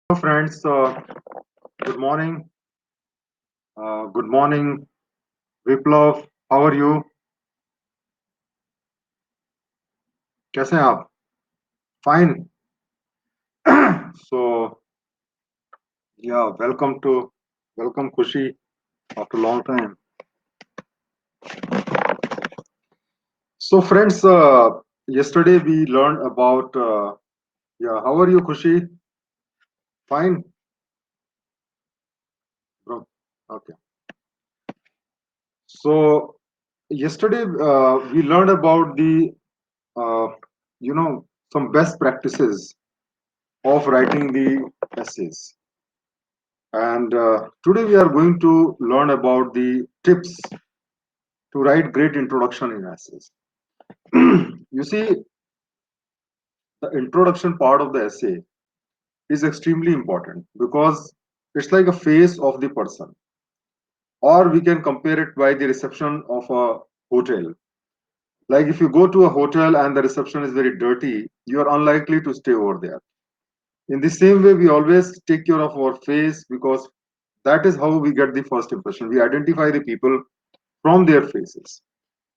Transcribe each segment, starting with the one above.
Hello, friends. Good morning. Good morning, Viplav. How are you? कैसे हैं आप? Fine. So, yeah, welcome Kushi after a long time. So, friends, yesterday we learned about yeah. How are you, Kushi? Fine, bro. Okay. So, yesterday we learned about the uh, some best practices of writing the essays. And today we are going to learn about the tips to write great introduction in essays. You see, the introduction part of the essay is extremely important because it's like a face of the person, or we can compare it by the reception of a hotel. Like if you go to a hotel and the reception is very dirty, you are unlikely to stay over there. In the same way, we always take care of our face because that is how we get the first impression. We identify the people from their faces.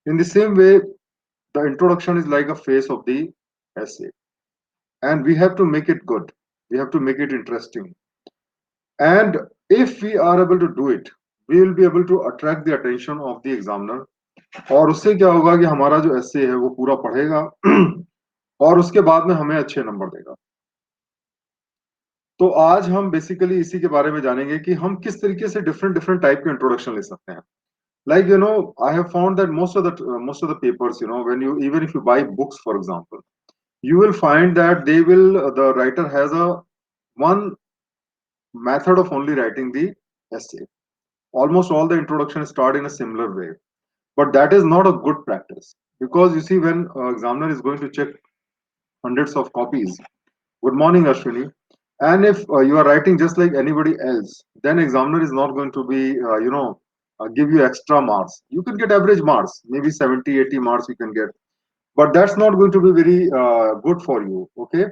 In the same way, the introduction is like a face of the essay, and we have to make it good. We have to make it interesting. And if we are able to do it, we will be able to attract the attention of the examiner. और उससे क्या होगा कि हमारा जो essay है वो पूरा पढ़ेगा और उसके बाद में हमें अच्छे नंबर देगा. तो आज हम बेसिकली इसी के बारे में जानेंगे कि हम किस तरीके से डिफरेंट डिफरेंट टाइप के इंट्रोडक्शन ले सकते हैं. Like I have found that most of the papers, when you even if you buy books, for example, you will find that the writer has a one method of only writing the essay. Almost all the introductions start in a similar way, but that is not a good practice because you see when examiner is going to check hundreds of copies. Good morning, Ashwini. And if you are writing just like anybody else, then examiner is not going to be give you extra marks. You can get average marks, maybe 70, 80 marks you can get, but that's not going to be very good for you. Okay.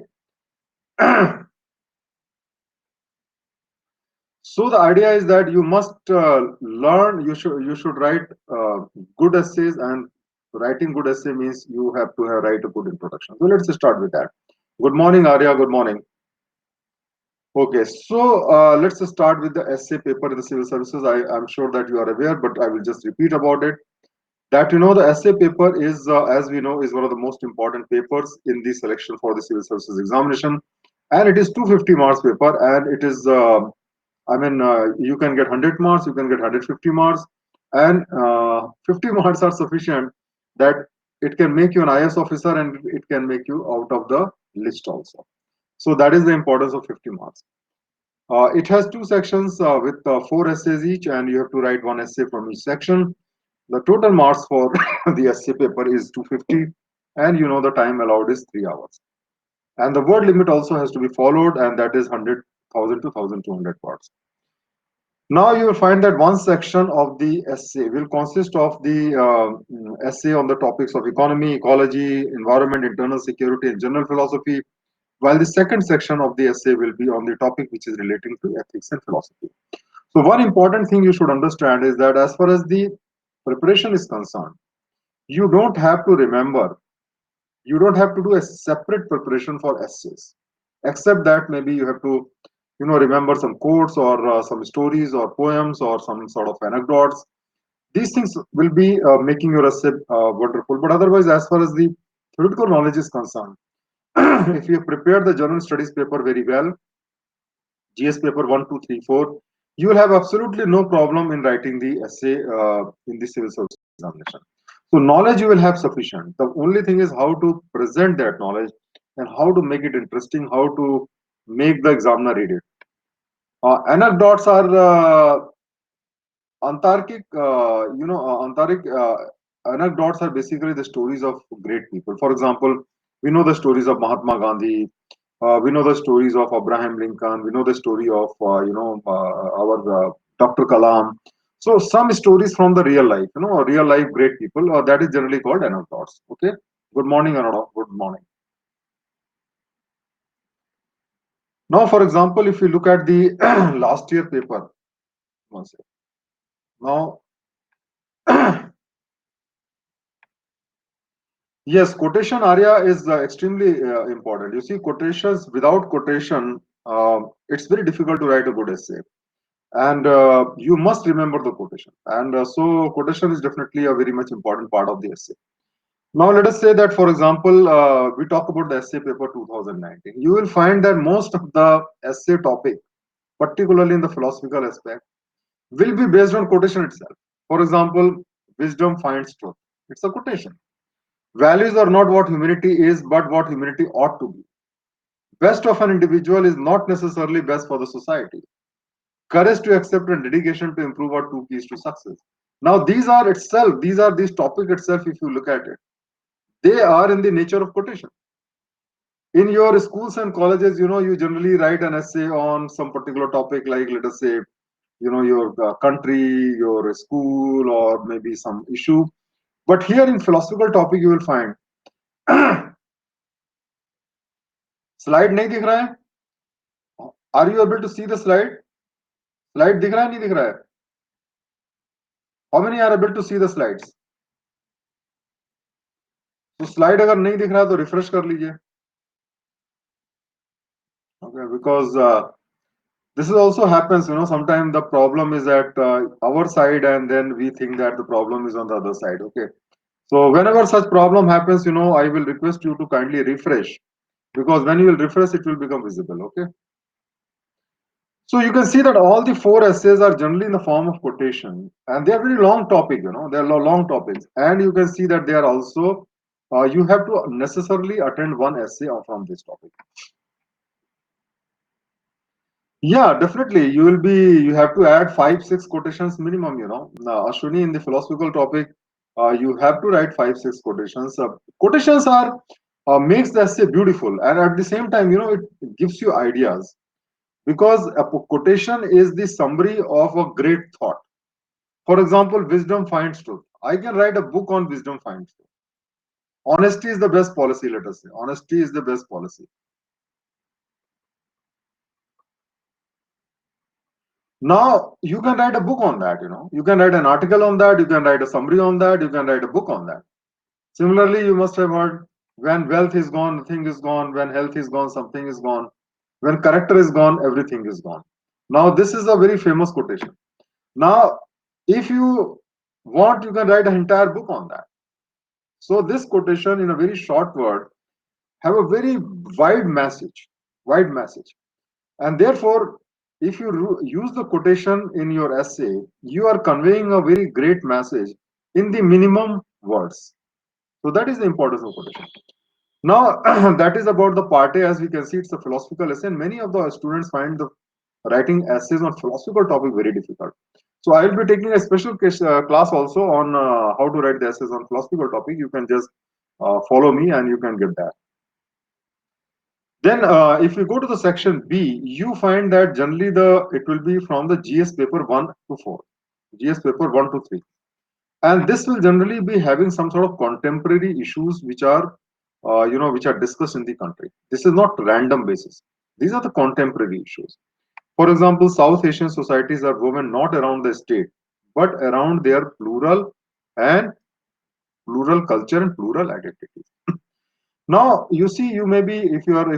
So the idea is that you must learn. You should write good essays, and writing good essay means you have to write a good introduction. So let's start with that. Good morning, Arya. Good morning. Okay, so let's start with the essay paper in the civil services. I'm sure that you are aware, but I will just repeat about it. That the essay paper is, as we know, is one of the most important papers in the selection for the civil services examination, and it is 250 marks paper, and it is you can get 100 marks, you can get 150 marks, and 50 marks are sufficient that it can make you an IS officer and it can make you out of the list also. So that is the importance of 50 marks. It has two sections with four essays each, and you have to write one essay from each section. The total marks for the essay paper is 250, and the time allowed is 3 hours. And the word limit also has to be followed, and that is 100,000 to 1,200 words. Now you will find that one section of the essay will consist of the essay on the topics of economy, ecology, environment, internal security, and general philosophy, while the second section of the essay will be on the topic which is relating to ethics and philosophy. So one important thing you should understand is that as far as the preparation is concerned, you don't have to remember, you don't have to do a separate preparation for essays, except that maybe you have to remember some quotes or some stories or poems or some sort of anecdotes. These things will be making your essay wonderful, but otherwise as far as the theoretical knowledge is concerned, if you prepare the general studies paper very well, GS paper 1, 2, 3, 4, you will have absolutely no problem in writing the essay in the civil service examination. So knowledge you will have sufficient. The only thing is how to present that knowledge and how to make it interesting, how to make the examiner read it. Anecdotes are anecdotes are basically the stories of great people. For example, we know the stories of Mahatma Gandhi, we know the stories of Abraham Lincoln. We know the story of our Dr. Kalam. So some stories from the real life, real life great people. That is generally called anecdotes. Okay. Good morning, Anada. Good morning. Now, for example, if you look at the last year paper, one sec. Now, yes, quotation area is extremely important. You see, quotations without quotation, it's very difficult to write a good essay, and you must remember the quotation. And so, quotation is definitely a very much important part of the essay. Now, let us say that, for example, we talk about the essay paper 2019. You will find that most of the essay topic, particularly in the philosophical aspect, will be based on quotation itself. For example, wisdom finds truth. It's a quotation. Values are not what humanity is, but what humanity ought to be. Best of an individual is not necessarily best for the society. Courage to accept and dedication to improve are two keys to success. Now, these are this topic itself, if you look at it, they are in the nature of quotation. In your schools and colleges, you generally write an essay on some particular topic, like, let us say, your country, your school, or maybe some issue. But here in philosophical topic, you will find slide नहीं दिख रहा है. Are you able to see the slide? Slide दिख रहा है नहीं दिख रहा है? How many are able to see the slides? तो slide अगर नहीं दिख रहा है तो refresh कर लीजिए. Okay, because this is also happens, sometimes the problem is at our side, and then we think that the problem is on the other side. Okay. So whenever such problem happens, I will request you to kindly refresh, because when you will refresh, it will become visible. Okay. So you can see that all the four essays are generally in the form of quotation, and they are very long topic. They are long topics, and you can see that they are also. You have to necessarily attend one essay from this topic. Yeah, definitely. You have to add 5, 6 quotations minimum, Now, Ashwini, in the philosophical topic, you have to write 5, 6 quotations. Quotations are makes the essay beautiful, and at the same time, it gives you ideas, because a quotation is the summary of a great thought. For example, wisdom finds truth. I can write a book on wisdom finds truth. Honesty is the best policy, let us say. Honesty is the best policy. Now you can write a book on that, You can write an article on that, you can write a summary on that, you can write a book on that. Similarly, you must have heard, when wealth is gone, nothing is gone. When health is gone, something is gone. When character is gone, everything is gone. Now, this is a very famous quotation. Now, if you want, you can write an entire book on that. So this quotation, in a very short word, have a very wide message, wide message. And therefore, if you use the quotation in your essay, you are conveying a very great message in the minimum words. So that is the importance of quotation. Now, that is about the part A. As we can see, it's a philosophical essay, and many of the students find the writing essays on philosophical topic very difficult. So I will be taking a special class also on how to write the essays on philosophical topic. You can just follow me and you can get that. Then, if you go to the section B, you find that generally it will be from the GS paper 1 to 4, GS paper 1 to 3, and this will generally be having some sort of contemporary issues which are, which are discussed in the country. This is not random basis. These are the contemporary issues. For example, South Asian societies are woven not around the state, but around their and plural culture and plural identity. Now, you see, you may be, if you are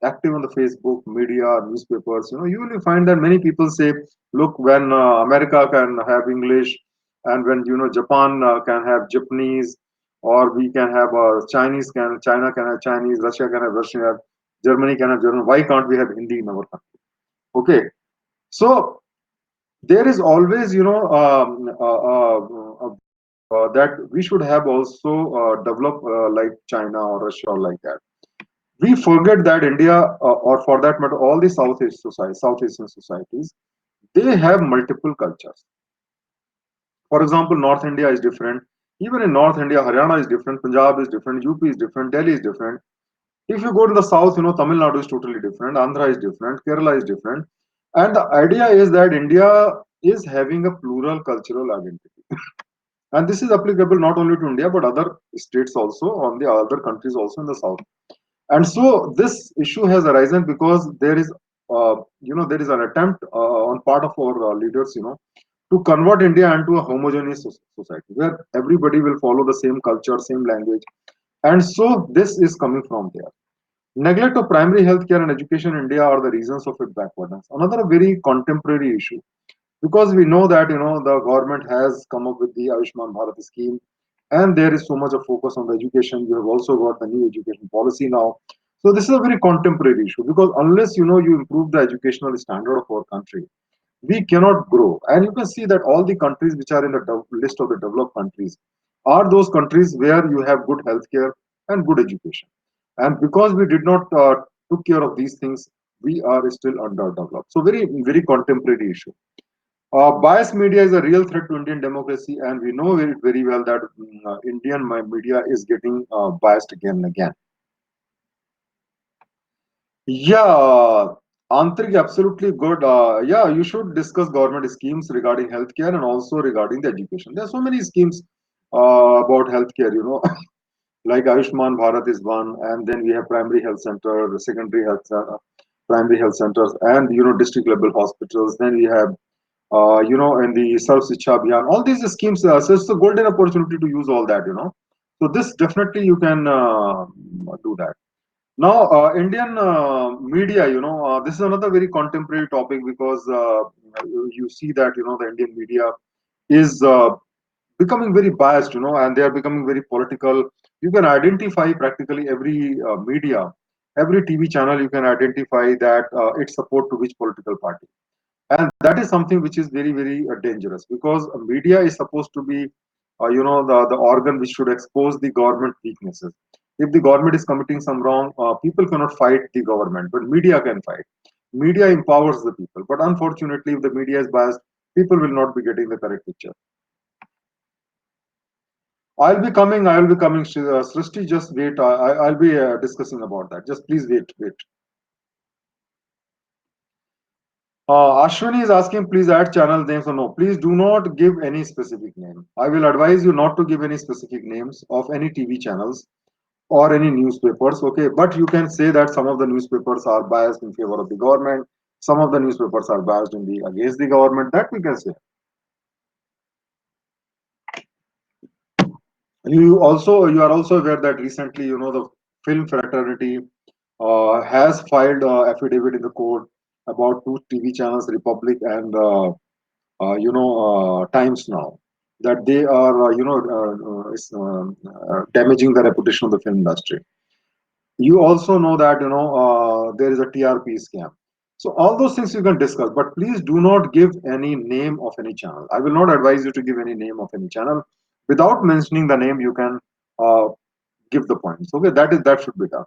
active on the Facebook, media, newspapers, you will find that many people say, look, when America can have English, and when Japan can have Japanese, or we can have China can have Chinese, Russia can have Russian, Germany can have German. Why can't we have Hindi in our country? Okay, so there is always, that we should have also developed like China or Russia or like that. We forget that India, or for that matter, all the South Asian societies, they have multiple cultures. For example, North India is different. Even in North India, Haryana is different, Punjab is different, UP is different, Delhi is different. If you go to the south, Tamil Nadu is totally different, Andhra is different, Kerala is different. And the idea is that India is having a plural cultural identity. And this is applicable not only to India, but other states also, on the other countries also in the south. And so this issue has arisen because there is, there is an attempt on part of our leaders, to convert India into a homogeneous society where everybody will follow the same culture, same language, and so this is coming from there. Neglect of primary health care and education in India are the reasons of its backwardness. Another very contemporary issue, because we know that the government has come up with the Ayushman Bharat scheme, and there is so much of focus on the education. You have also got the new education policy now. So this is a very contemporary issue because unless you improve the educational standard of our country, we cannot grow. And you can see that all the countries which are in the list of the developed countries are those countries where you have good healthcare and good education. And because we did not took care of these things, we are still underdeveloped. So very very contemporary issue. Biased media is a real threat to Indian democracy, and we know very, very well that Indian media is getting biased again and again. Yeah, Antrik, absolutely good. Yeah, you should discuss government schemes regarding healthcare and also regarding the education. There are so many schemes about healthcare, like Ayushman Bharat is one, and then we have primary health center, secondary health, primary health centers, and district level hospitals. Then we have and the Sarv Shiksha Abhiyan, all these schemes. So it's a golden. To use all that. So this definitely you can do that. Now, Indian media, this is another very contemporary topic because you see that the Indian media is becoming very biased, and they are becoming very political. You can identify practically every media, every TV channel. You can identify that its support to which political party, and that is something which is very very dangerous because media is supposed to be the organ which should expose the government weaknesses. If the government is committing some wrong, people cannot fight the government, but media can fight. Media empowers the people, but unfortunately if the media is biased, people will not be getting the correct picture. I'll be coming, Srishti, just wait. I'll be discussing about that. Just please wait. Ashwini is asking, please add channel names or no. Please do not give any specific name. I will advise you not to give any specific names of any TV channels or any newspapers. Okay, but you can say that some of the newspapers are biased in favor of the government. Some of the newspapers are biased in the against the government. That we can say. You are also aware that recently, the film fraternity has filed affidavit in the court about two TV channels, Republic and Times Now, that they are damaging the reputation of the film industry. You also know that there is a TRP scam. So all those things you can discuss, but please do not give any name of any channel. I will not advise you to give any name of any channel. Without mentioning the name, you can uh, give the points. Okay, that should be done.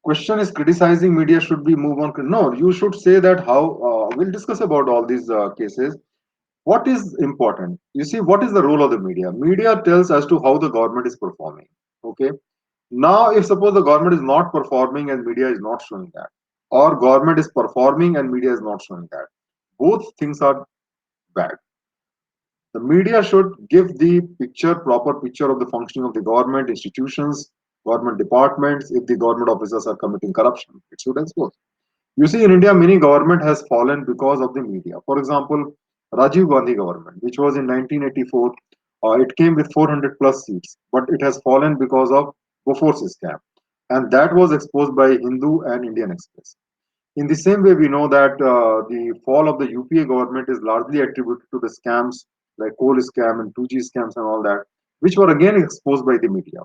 Question is criticizing media should be move on. No, you should say that how we'll discuss about all these cases. What is important? You see, what is the role of the media? Media tells as to how the government is performing. Okay. Now, if suppose the government is not performing and media is not showing that, or government is performing and media is not showing that, both things are bad. The media should give the proper picture of the functioning of the government institutions, government departments. If the government officers are committing corruption, it should expose. You see, in India, many government has fallen because of the media. For example, Rajiv Gandhi government, which was in 1984, it came with 400 plus seats, but it has fallen because of Bofors scam, and that was exposed by Hindu and Indian Express. In the same way, we know that the fall of the UPA government is largely attributed to the scams like coal scam and 2G scams and all that, which were again exposed by the media,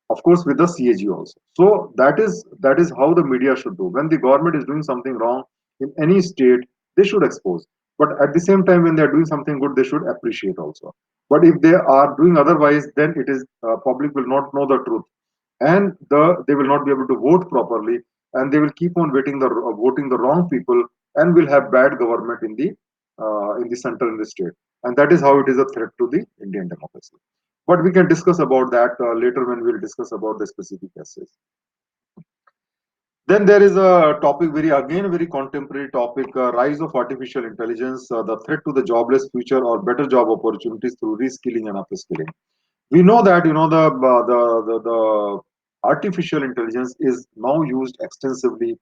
of course with the CAG also. So that is how the media should do. When the government is doing something wrong in any state, they should expose. But at the same time, when they are doing something good, they should appreciate also. But if they are doing otherwise, then it is public will not know the truth, and they will not be able to vote properly, and they will keep on voting the wrong people, and will have bad government in the center in the state, and that is how it is a threat to the Indian democracy. But we can discuss about that later when we'll discuss about the specific cases. Then there is a topic very again very contemporary topic, rise of artificial intelligence, the threat to the jobless future or better job opportunities through reskilling and upskilling. We know that the artificial intelligence is now used extensively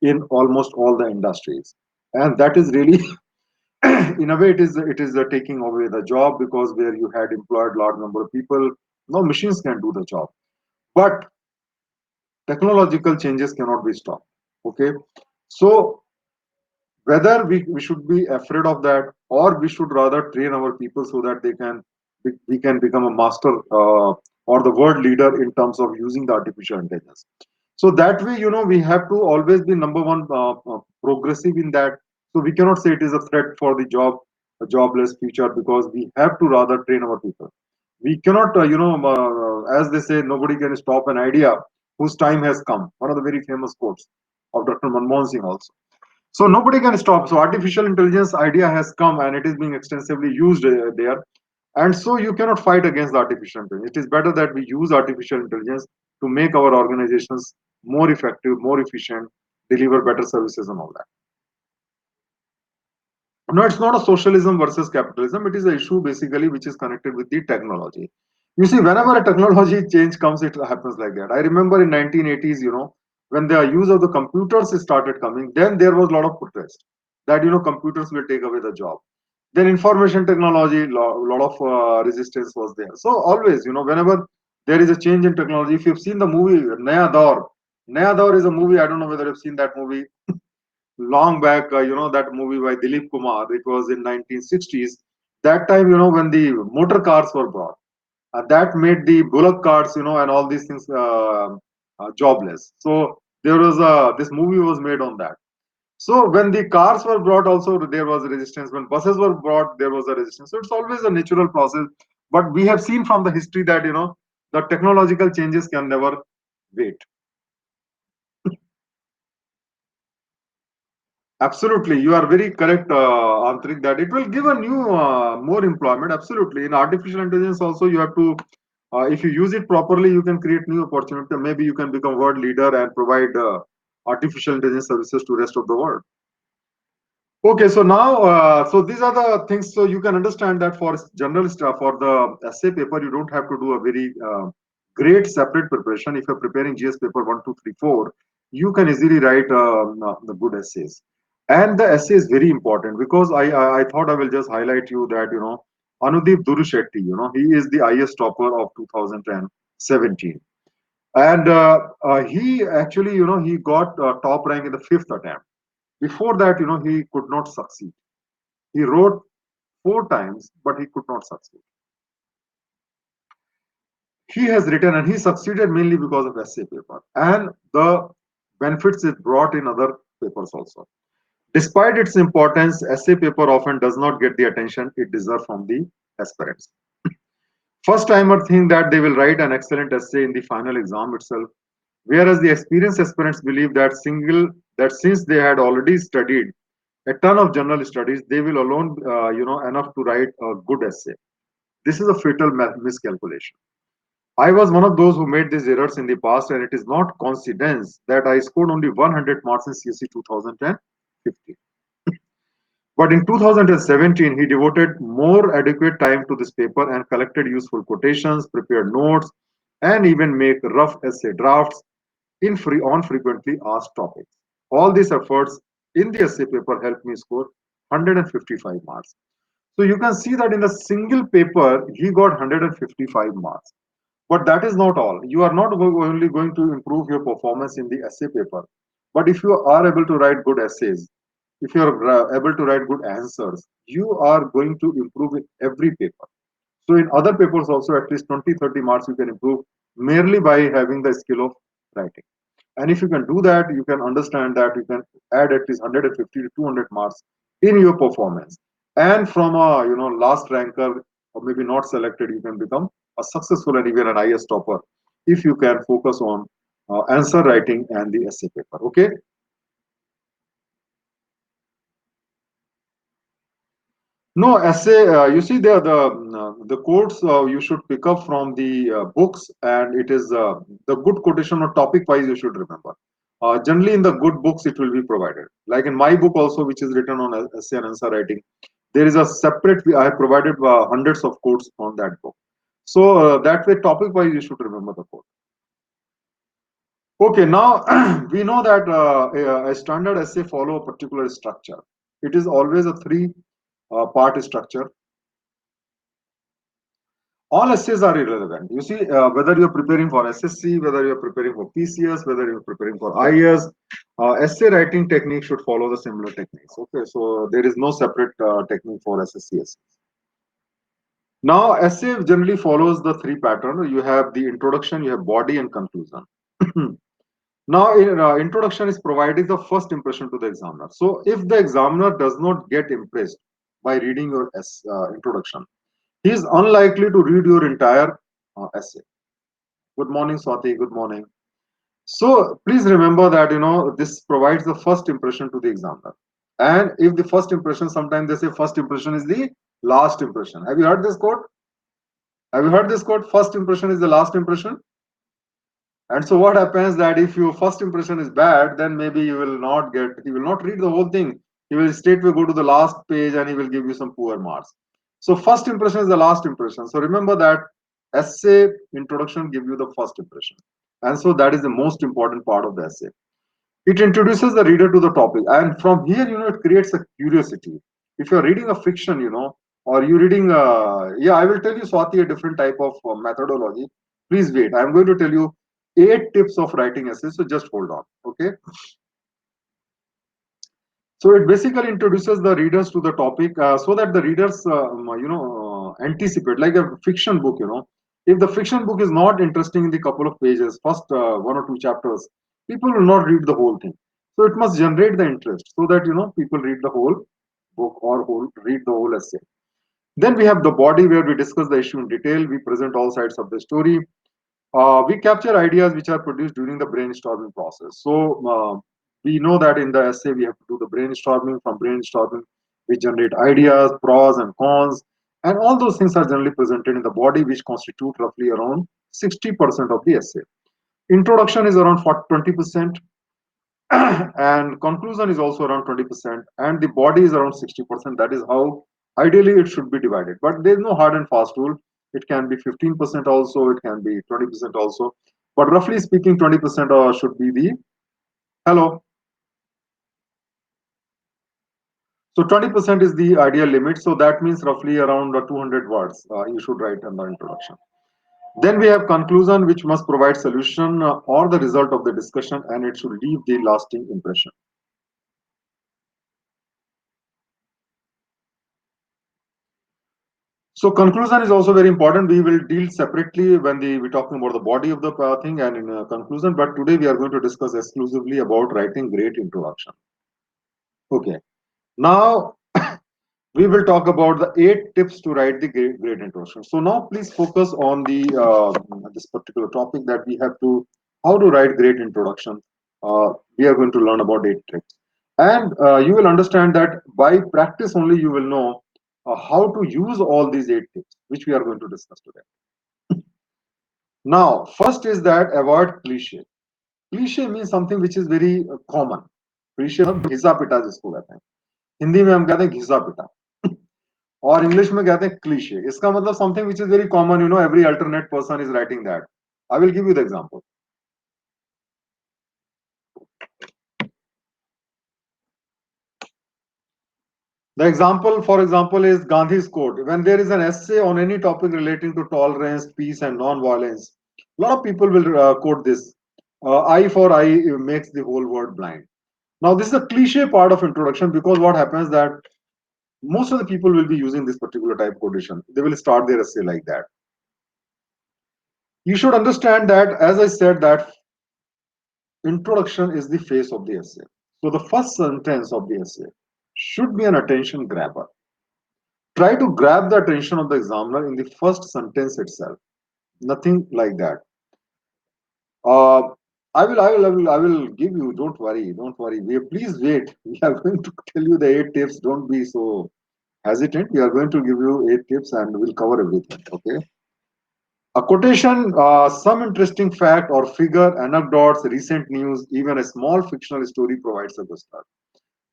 in almost all the industries, and that is really in a way it is taking away the job, because where you had employed large number of people, now machines can do the job. But technological changes cannot be stopped. Okay, so whether we should be afraid of that, or we should rather train our people so that we can become a master, or the world leader in terms of using the artificial intelligence. So that way, we have to always be number one, progressive in that. So we cannot say it is a threat for the jobless future, because we have to rather train our people. We cannot, as they say, nobody can stop an idea whose time has come. One of the very famous quotes of Dr. Manmohan Singh also. So nobody can stop. So artificial intelligence idea has come and it is being extensively used there. And so you cannot fight against the artificial intelligence. It is better that we use artificial intelligence to make our organizations more effective, more efficient, deliver better services and all that. No, it's not a socialism versus capitalism. It is an issue basically which is connected with the technology. You see, whenever a technology change comes, it happens like that. I remember in 1980s, when the use of the computers started coming, then there was a lot of protest that computers will take away the job. Then information technology, lot of resistance was there. So always, whenever there is a change in technology, if you've seen the movie Naya Daur is a movie. I don't know whether you've seen that movie long back. That movie by Dilip Kumar. It was in 1960s. That time, when the motor cars were brought, that made the bullock carts, and all these things jobless. So there was this movie was made on that. So when the cars were brought, also there was resistance. When buses were brought, there was a resistance. So it's always a natural process. But we have seen from the history that the technological changes can never wait. Absolutely, you are very correct, Antrik, that it will give a new, more employment. Absolutely, in artificial intelligence also, you have to, if you use it properly, you can create new opportunity. Maybe you can become world leader and provide artificial intelligence services to rest of the world. Okay, so now, so these are the things. So you can understand that for general stuff, for the essay paper, you don't have to do a very great separate preparation. If you're preparing GS paper 1, 2, 3, 4, you can easily write the good essays. And the essay is very important, because I thought I will just highlight you that Anudeep Durushetty, he is the IS topper of 2017, and he actually he got top rank in the fifth attempt. Before that, he could not succeed. He wrote four times, but he could not succeed. He has written and he succeeded mainly because of essay paper and the benefits it brought in other papers also. Despite its importance, essay paper often does not get the attention it deserves from the aspirants. First timer think that they will write an excellent essay in the final exam itself, whereas the experienced aspirants believe that since they had already studied a ton of general studies, they will alone, enough to write a good essay. This is a fatal miscalculation. I was one of those who made these errors in the past, and it is not coincidence that I scored only 100 marks in CSE 2015. But in 2017, he devoted more adequate time to this paper and collected useful quotations, prepared notes, and even make rough essay drafts on frequently asked topics. All these efforts in the essay paper helped me score 155 marks. So you can see that in a single paper, he got 155 marks. But that is not all. You are not only going to improve your performance in the essay paper, but if you are able to write good essays, if you are able to write good answers, you are going to improve in every paper. So in other papers also, at least 20, 30 marks you can improve merely by having the skill of writing. And if you can do that, you can understand that you can add at least 150 to 200 marks in your performance. And from a last ranker or maybe not selected, you can become a successful and even an IS topper if you can focus on answer writing and the essay paper. Okay. No essay. You see, the quotes you should pick up from the books, and it is the good quotation or topic wise you should remember. Generally, in the good books, it will be provided. Like in my book also, which is written on essay and answer writing, there is a separate. I have provided hundreds of quotes on that book. So that way, topic wise, you should remember the quote. Okay, now we know that a standard essay follow a particular structure. It is always a three part structure. All essays are irrelevant. You see, whether you're preparing for SSC, whether you're preparing for PCS, whether you're preparing for IAS, essay writing technique should follow the similar techniques. Okay, so there is no separate technique for SSC essays. Now, essay generally follows the three pattern. You have the introduction, you have body, and conclusion. Now, introduction is providing the first impression to the examiner. So, if the examiner does not get impressed by reading your introduction, he is unlikely to read your entire essay. Good morning, Swati. Good morning. So please remember that this provides the first impression to the examiner. And if the first impression, sometimes they say first impression is the last impression. Have you heard this quote? Have you heard this quote? First impression is the last impression. And so what happens that if your first impression is bad, then maybe he will not read the whole thing. He will straightway go to the last page and he will give you some poor marks. So first impression is the last impression. So remember that essay introduction give you the first impression. And so that is the most important part of the essay. It introduces the reader to the topic. And from here, it creates a curiosity. If you're reading a fiction, or you're reading, yeah, I will tell you, Swati, a different type of methodology. Please wait. I'm going to tell you 8 tips of writing essays. So just hold on. Okay. So it basically introduces the readers to the topic so that the readers, anticipate, like a fiction book, If the fiction book is not interesting in the couple of pages, first one or two chapters, people will not read the whole thing. So it must generate the interest so that, people read the whole book or read the whole essay. Then we have the body where we discuss the issue in detail. We present all sides of the story. We capture ideas which are produced during the brainstorming process. So we know that in the essay we have to do the brainstorming. From brainstorming, we generate ideas, pros and cons, and all those things are generally presented in the body, which constitute roughly around 60% of the essay. Introduction is around 20%, and conclusion is also around 20%, and the body is around 60%. That is how ideally it should be divided. But there is no hard and fast rule. It can be 15% also, it can be 20% also. But roughly speaking, 20% should be the hello. So 20% is the ideal limit. So that means roughly around 200 words you should write in the introduction. Then we have conclusion, which must provide solution or the result of the discussion, and it should leave the lasting impression. So conclusion is also very important. We will deal separately when we're talking about the body of the thing and in conclusion. But today we are going to discuss exclusively about writing great introduction. Okay. Now we will talk about the 8 tips to write the great introduction. So now please focus on the this particular topic that we have to how to write great introduction. We are going to learn about 8 tricks, and you will understand that by practice only you will know how to use all these 8 tips, which we are going to discuss today. Now, first is that avoid cliche. Cliche means something which is very common. Cliche मतलब घिसा पिटा जिसको कहते हैं, हिंदी में हम कहते हैं घिसा पिटा, और इंग्लिश में कहते हैं क्लीशे. इसका मतलब something which is very common, every alternate person is writing that. I will give you the example. The example, for example, is Gandhi's quote. When there is an essay on any topic relating to tolerance, peace, and non-violence, a lot of people will quote this. Eye for eye makes the whole world blind. Now, this is a cliche part of introduction because what happens that most of the people will be using this particular type of quotation. They will start their essay like that. You should understand that, as I said, that introduction is the face of the essay. So the first sentence of the essay should be an attention grabber. Try to grab the attention of the examiner in the first sentence itself. Nothing like that. Uh, I will give you. Don't worry, don't worry. Please wait. We are going to tell you the 8 tips. Don't be so hesitant. We are going to give you 8 tips, and we'll cover everything. Okay. A quotation, some interesting fact or figure, anecdotes, recent news, even a small fictional story provides a good start.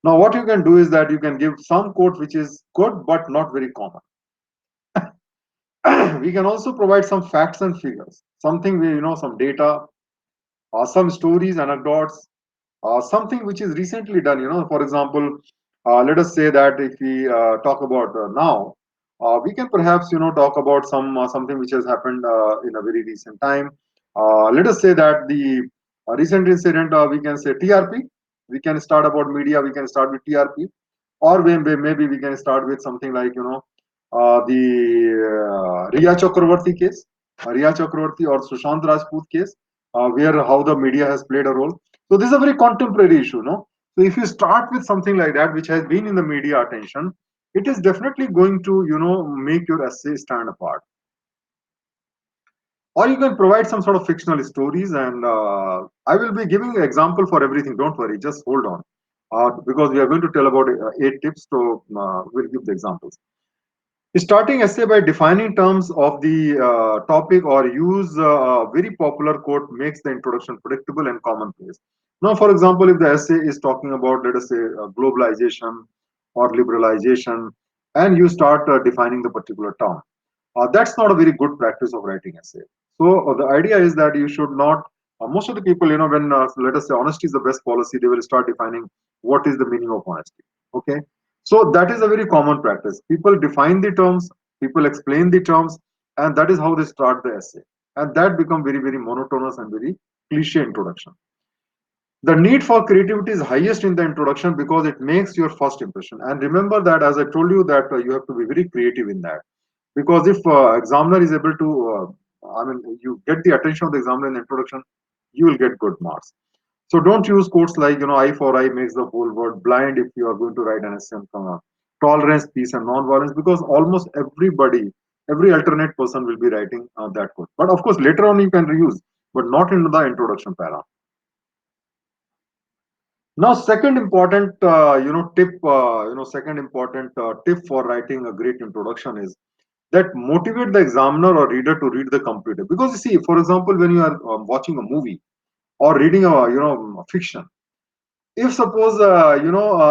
Now, what you can do is that you can give some quote which is good but not very common. We can also provide some facts and figures, something where some data, some stories, anecdotes, something which is recently done. For example, let us say that if we talk about now, we can perhaps talk about something which has happened in a very recent time. Let us say that the recent incident, we can say TRP. We can start about media. We can start with TRP, or maybe we can start with something like the Riya Chakravarti case, Riya Chakravarti or Sushant Rajput case, where how the media has played a role. So this is a very contemporary issue, no? So if you start with something like that, which has been in the media attention, it is definitely going to make your essay stand apart. Or you can provide some sort of fictional stories, and I will be giving an example for everything. Don't worry, just hold on, because we are going to tell about 8 tips. So we'll give the examples. Starting essay by defining terms of the topic or use a very popular quote makes the introduction predictable and commonplace. Now, for example, if the essay is talking about, let us say, globalization or liberalization, and you start defining the particular term, that's not a very good practice of writing essay. So the idea is that you should not. Most of the people, when let us say honesty is the best policy, they will start defining what is the meaning of honesty. Okay, so that is a very common practice. People define the terms, people explain the terms, and that is how they start the essay, and that become very very monotonous and very cliche introduction. The need for creativity is highest in the introduction because it makes your first impression. And remember that, as I told you, that you have to be very creative in that, because if examiner is able to you get the attention of the examiner in the introduction, you will get good marks. So don't use quotes like eye for eye makes the whole world blind if you are going to write an essay on tolerance, peace and non-violence, because almost every alternate person will be writing that quote. But of course later on you can reuse, but not in the introduction para. Now, second important, second important tip for writing a great introduction is that motivate the examiner or reader to read the computer. Because you see, for example, when you are watching a movie or reading a fiction, if suppose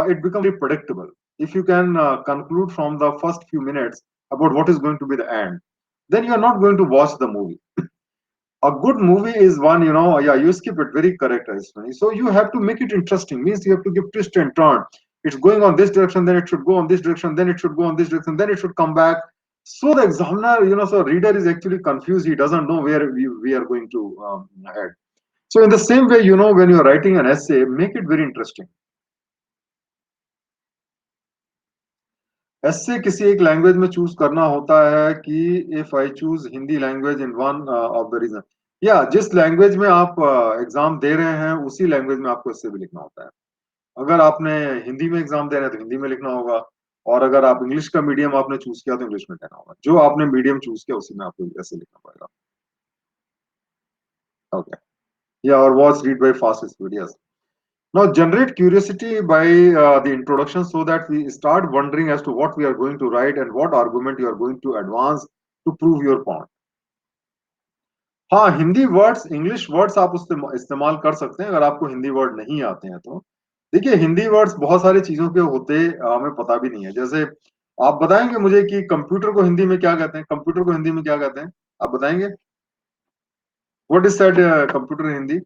it becomes very predictable, if you can conclude from the first few minutes about what is going to be the end, then you are not going to watch the movie. A good movie is one, yeah, you skip it, very correct, Ashwini. So you have to make it interesting, means you have to give twist and turn. It's going on this direction, then it should go on this direction, then it should go on this direction, then it should come back. So the examiner, so reader is actually confused, he doesn't know where we are going to head. So in the same way, when you're writing an essay, make it very interesting. ऐसे किसी एक language में choose करना होता है कि if I choose Hindi language in one of the region, या जिस लैंग्वेज में आप एग्जाम दे रहे हैं उसी लैंग्वेज में आपको इससे भी लिखना होता है. अगर आपने हिंदी में एग्जाम दे रहे हैं तो हिंदी में लिखना होगा, और अगर आप इंग्लिश का मीडियम आपने चूज किया तो इंग्लिश में देना होगा. जो आपने मीडियम चूज किया उसी में आपको ऐसे लिखना पड़ेगा. ओके, या और watch read by fast speed. Yes. Now generate curiosity by the introduction so that we start wondering as to what we are going to write and what argument you are going to advance to prove your point. हाँ, Hindi words, English words आप उससे इस्तेमाल कर सकते हैं अगर आपको Hindi word नहीं आते हैं तो. देखिए हिंदी वर्ड्स बहुत सारी चीजों के होते हमें पता भी नहीं है. जैसे आप बताएंगे मुझे कि कंप्यूटर को हिंदी में क्या कहते हैं, कंप्यूटर को हिंदी में क्या कहते हैं, आप बताएंगे? What is said computer Hindi,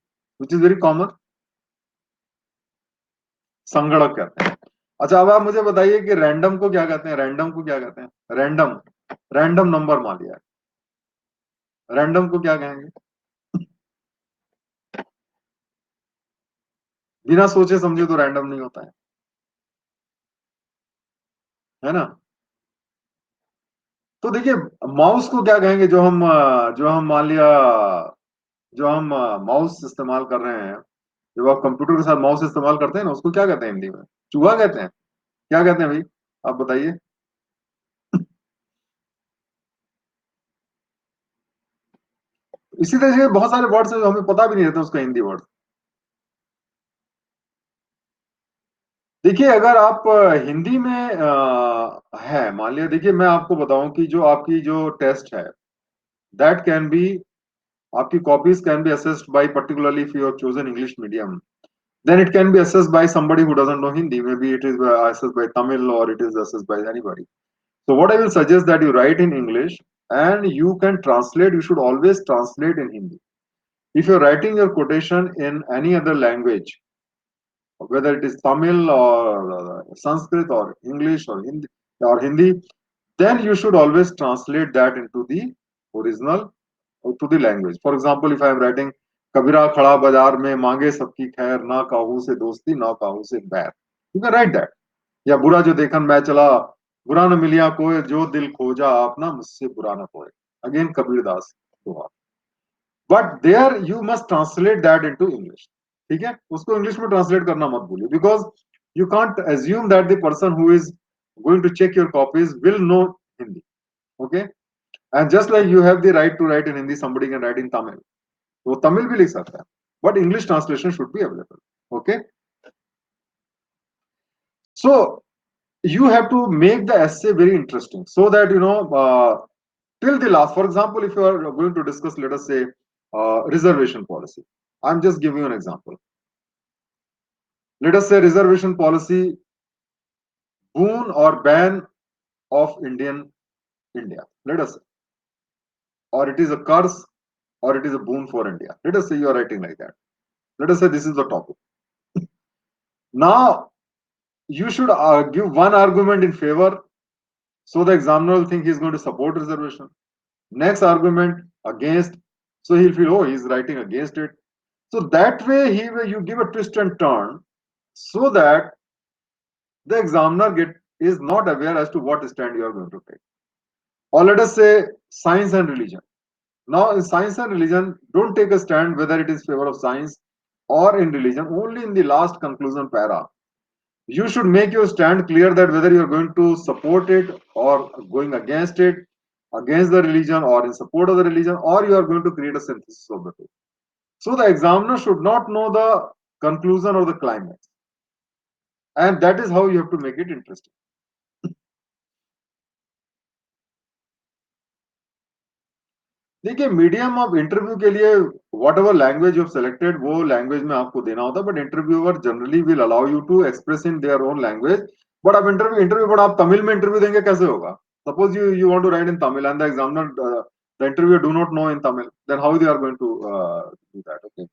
which is very common? संगणक कहते हैं. अच्छा, अब आप मुझे बताइए कि रैंडम को क्या कहते हैं, रैंडम को क्या कहते हैं? रैंडम, रैंडम नंबर मान लिया, रैंडम को क्या कहेंगे? बिना सोचे समझे तो रैंडम नहीं होता है ना? तो देखिए, माउस को क्या कहेंगे, जो हम मान लिया, जो हम माउस इस्तेमाल कर रहे हैं, जब आप कंप्यूटर के साथ माउस इस्तेमाल करते हैं ना, उसको क्या कहते हैं हिंदी में? चूहा कहते हैं? क्या कहते हैं भाई, आप बताइए? इसी तरह से बहुत सारे वर्ड्स हैं जो हमें पता भी नहीं रहता उसका हिंदी वर्ड. देखिए अगर आप हिंदी में है, मान लिया, देखिए मैं आपको बताऊं कि जो आपकी जो टेस्ट है, That can be, आपकी copies can be assessed by, particularly if you have chosen English medium, then it can be assessed by somebody who doesn't know Hindi. Maybe it is assessed by Tamil, or it is assessed by anybody. So what I will suggest that you write in English and you can translate. You should always translate in Hindi. If you're writing your quotation in any other language, whether it is Tamil or Sanskrit or English or Hindi, then you should always translate that into the original, to the language. For example, if I am writing कबीरा खड़ा बाजार में मांगे सबकी खैर ना काहू से दोस्ती ना काहू से बैर, you can write that. या बुरा जो देखन मैं चला, बुरा न मिलिया कोई जो दिल खोजा आपना मुझसे बुरा न कोई, अगेन कबीर दास दोहा. But there you must translate that into English. ठीक है, उसको इंग्लिश में ट्रांसलेट करना मत भूलिए, because you can't assume that the person who is going to check your copies will know Hindi. Okay, and just like you have the right to write in Hindi, somebody can write in Tamil, वो तमिल भी लिख सकता है, but English translation should be available. Okay, so you have to make the essay very interesting so that till the last. For example, if you are going to discuss, let us say, reservation policy, I'm just giving you an example. Let us say reservation policy, boon or ban of Indian India, let us say, or it is a curse, or it is a boon for India. Let us say you are writing like that. Let us say this is the topic. Now you should give one argument in favor, so the examiner will think he is going to support reservation. Next argument against, so he'll feel, oh, he's writing against it. So that way you give a twist and turn, so that the examiner is not aware as to what stand you are going to take. Or let us say science and religion. Now in science and religion, don't take a stand whether it is favor of science or in religion. Only in the last conclusion para, you should make your stand clear, that whether you are going to support it or going against it, against the religion or in support of the religion, or you are going to create a synthesis of the two. So the examiner should not know the conclusion or the climax, and that is how you have to make it interesting. देखिए, medium of interview के लिए whatever language you selected, वो language में आपको देना होता है, but interviewer generally will allow you to express in their own language. But आप इंटरव्यू बट आप तमिल में इंटरव्यू देंगे, कैसे होगा? Suppose you want to write in Tamil and the examiner, the interview do not know in Tamil, then how they are going to do that? Okay,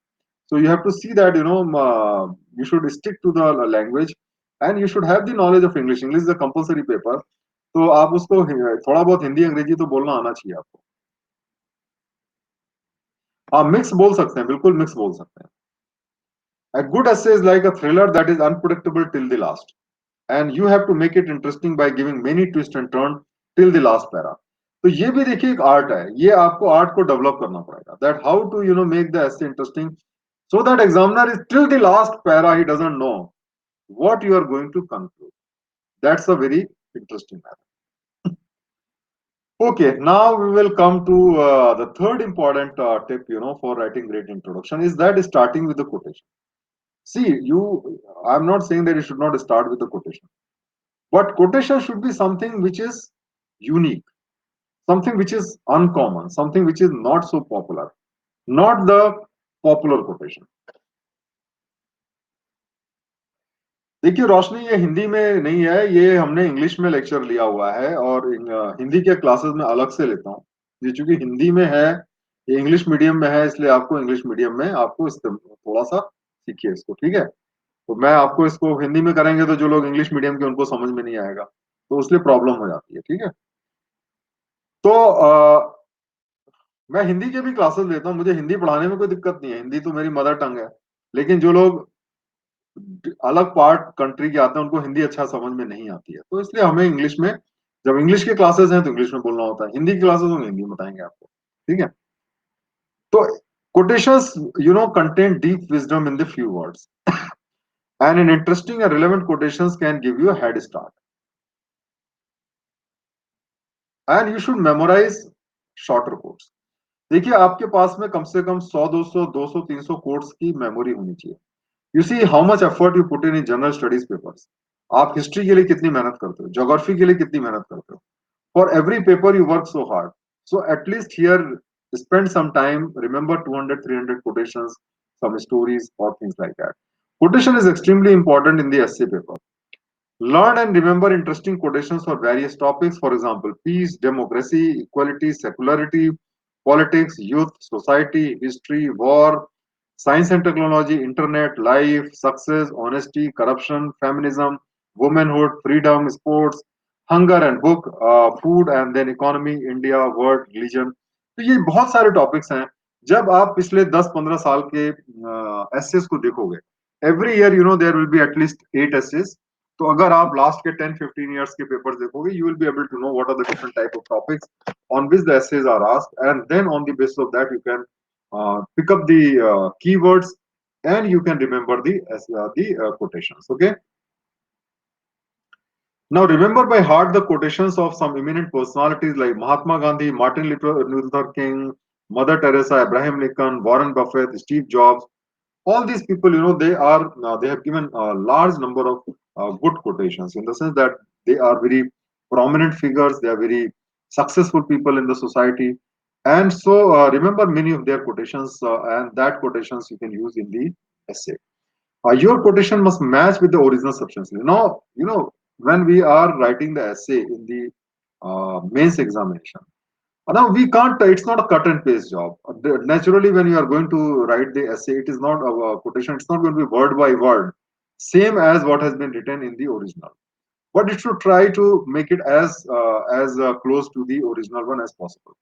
so you have to see that you should stick to the language, and you should have the knowledge of English. English is a compulsory paper, तो आप उसको थोड़ा बहुत हिंदी अंग्रेजी तो बोलना आना चाहिए आपको. आप मिक्स बोल सकते हैं, बिल्कुल मिक्स बोल सकते हैं. A good essay is like a thriller that is unpredictable till the last, and you have to make it interesting by giving many twists and turns till the last para. तो ये भी देखिए एक art है, ये आपको art को develop करना पड़ेगा, that how to make the essay interesting, so that examiner is till the last para, he doesn't know what you are going to conclude. That's a very interesting matter. Okay, now we will come to the third important tip, for writing great introduction, is that starting with the quotation. See, I'm not saying that you should not start with the quotation, but quotation should be something which is unique, something which is uncommon, something which is not so popular, not the popular quotation. देखिए रोशनी, ये हिंदी में नहीं है, ये हमने English में lecture लिया हुआ है, और हिंदी के क्लासेस में अलग से लेता हूँ. ये चूंकि हिंदी में है, ये इंग्लिश मीडियम में है, इसलिए आपको इंग्लिश मीडियम में आपको थोड़ा सा सीखिए इसको. ठीक है, तो मैं आपको इसको हिंदी में करेंगे तो जो लोग इंग्लिश मीडियम के उनको समझ में नहीं आएगा, तो उसलिए प्रॉब्लम हो जाती है. ठीक है, तो मैं हिंदी के भी क्लासेस लेता हूँ, मुझे हिंदी पढ़ाने में कोई दिक्कत नहीं है, हिंदी तो मेरी मदर टंग है. लेकिन जो लोग अलग पार्ट कंट्री के आते हैं, उनको हिंदी अच्छा समझ में नहीं आती है, तो इसलिए हमें इंग्लिश में, जब इंग्लिश के क्लासेस हैं तो इंग्लिश में बोलना होता है, हिंदी की क्लासेस होंगे हिंदी में बताएंगे आपको. ठीक है, तो quotations contain deep wisdom in the few words, and an interesting and relevant quotations can give you a head start. And you should memorize shorter quotes. देखिए, आपके पास में कम से कम 100, 200, 200, 300 कोट्स की मेमोरी होनी चाहिए. You see how much effort you put in general studies papers. आप history के लिए कितनी मेहनत करते हो, ज्योग्राफी के लिए कितनी मेहनत करते हो. For every paper you work so hard. So at least here Spend some time, remember 200, 300 quotations, some stories, or things like that. Quotation is extremely important in the essay paper. Learn and remember interesting quotations for various topics, for example, peace, democracy, equality, secularity, politics, youth, society, history, war, science and technology, internet, life, success, honesty, corruption, feminism, womanhood, freedom, sports, hunger and book, food and then economy, India, world, religion. तो ये बहुत सारे topics हैं. जब आप पिछले 10-15 साल के एसेस को देखोगे, every year there will be at least 8 essays. तो अगर आप लास्ट के 10-15 years के पेपर्स देखोगे, you will be able to know what are the different type of topics on which the essays are asked, and then on the basis of that you can pick up the keywords, and you can remember the quotations. Okay. Now remember by heart the quotations of some eminent personalities like Mahatma Gandhi, Martin Luther King, Mother Teresa, Abraham Lincoln, Warren Buffett, Steve Jobs. All these people, they have given a large number of good quotations, in the sense that they are very prominent figures, they are very successful people in the society, and so remember many of their quotations, and that quotations you can use in the essay. Your quotation must match with the original substance. Now, when we are writing the essay in the mains examination, now we can't, it's not a cut and paste job. Naturally, when you are going to write the essay, it is not a quotation, it's not going to be word by word, same as what has been written in the original. But it should try to make it as close to the original one as possible.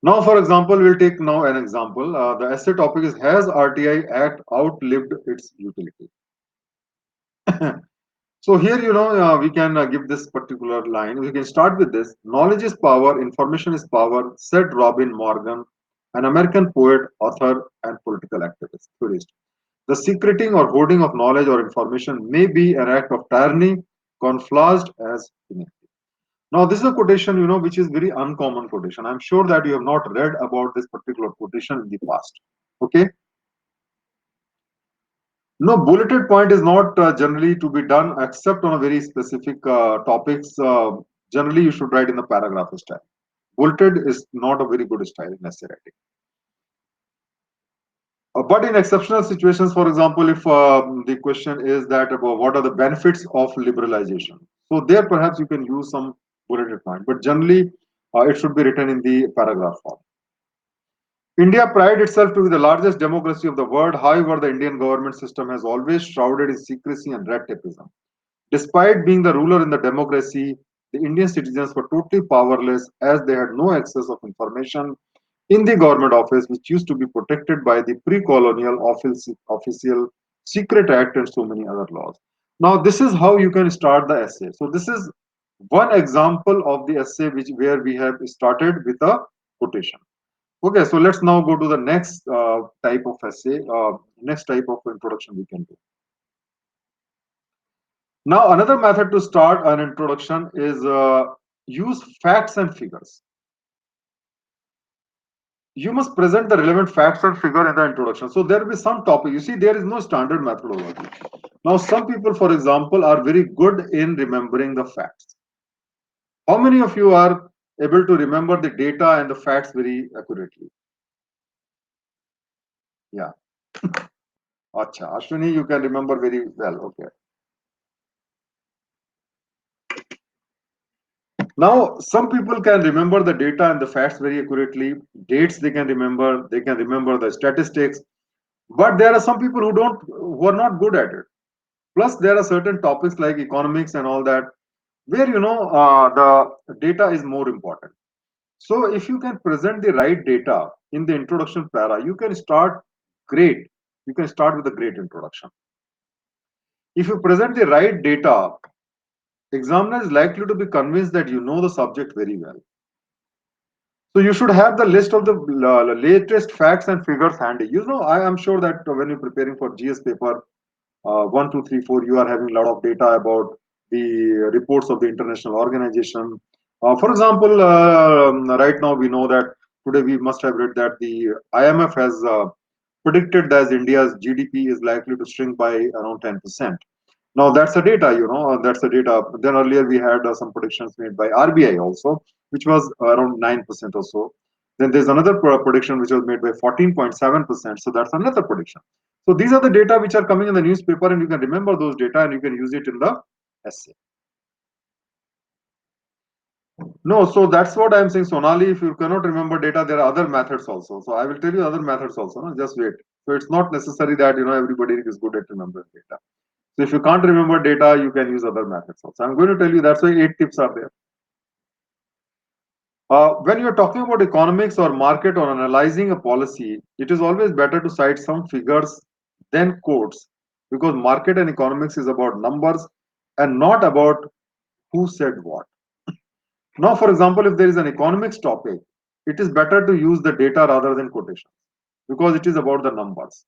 Now, for example, we'll take now an example. The essay topic is, has RTI Act outlived its utility? So here, we can give this particular line. We can start with this. Knowledge is power, information is power, said Robin Morgan, an American poet, author, and political activist. Tourist. The secreting or hoarding of knowledge or information may be an act of tyranny, conflagged as iniquity. Now, this is a quotation, which is very uncommon quotation. I'm sure that you have not read about this particular quotation in the past. Okay. No, bulleted point is not generally to be done except on a very specific topics. Generally, you should write in the paragraph style. Bulleted is not a very good style in essay writing. But in exceptional situations, for example, if the question is that about what are the benefits of liberalization, so there perhaps you can use some bulleted point. But generally, it should be written in the paragraph form. India prides itself to be the largest democracy of the world. However, the Indian government system has always shrouded in secrecy and red tapeism. Despite being the ruler in the democracy, the Indian citizens were totally powerless as they had no access of information in the government office, which used to be protected by the pre-colonial official Secret Act and so many other laws. Now, this is how you can start the essay. So, this is one example of the essay where we have started with a quotation. Okay, so let's now go to the next type of essay, next type of introduction we can do. Now, another method to start an introduction is use facts and figures. You must present the relevant facts and figure in the introduction. So there will be some topic. You see, there is no standard methodology. Now, some people, for example, are very good in remembering the facts. How many of you are able to remember the data and the facts very accurately? Yeah. Acha, Ashwini, you can remember very well. Okay. Now, some people can remember the data and the facts very accurately. Dates they can remember the statistics. But there are some people who are not good at it. Plus, there are certain topics like economics and all that, where the data is more important. So, if you can present the right data in the introduction para, you can start great. You can start with a great introduction. If you present the right data, examiner is likely to be convinced that you know the subject very well. So you should have the list of the latest facts and figures handy. I am sure that when you're preparing for GS paper 1, 2, 3, 4, you are having a lot of data about the reports of the international organization. For example, right now we know that today we must have read that the IMF has predicted that India's GDP is likely to shrink by around 10%. Now that's the data, that's the data. Then earlier we had some predictions made by RBI also. which was around 9% or so. Then there's another prediction which was made by 14.7%. So that's another prediction. So these are the data which are coming in the newspaper, and you can remember those data and you can use it in the essay. No, so that's what I'm saying, Sonali. If you cannot remember data, there are other methods also. So I will tell you other methods also. No? Just wait. So it's not necessary that everybody is good at remembering data. So if you can't remember data, you can use other methods also. I'm going to tell you that's why 8 tips are there. When you're talking about economics or market or analyzing a policy, it is always better to cite some figures than quotes, because market and economics is about numbers and not about who said what. Now, for example, if there is an economics topic, it is better to use the data rather than quotation, because it is about the numbers.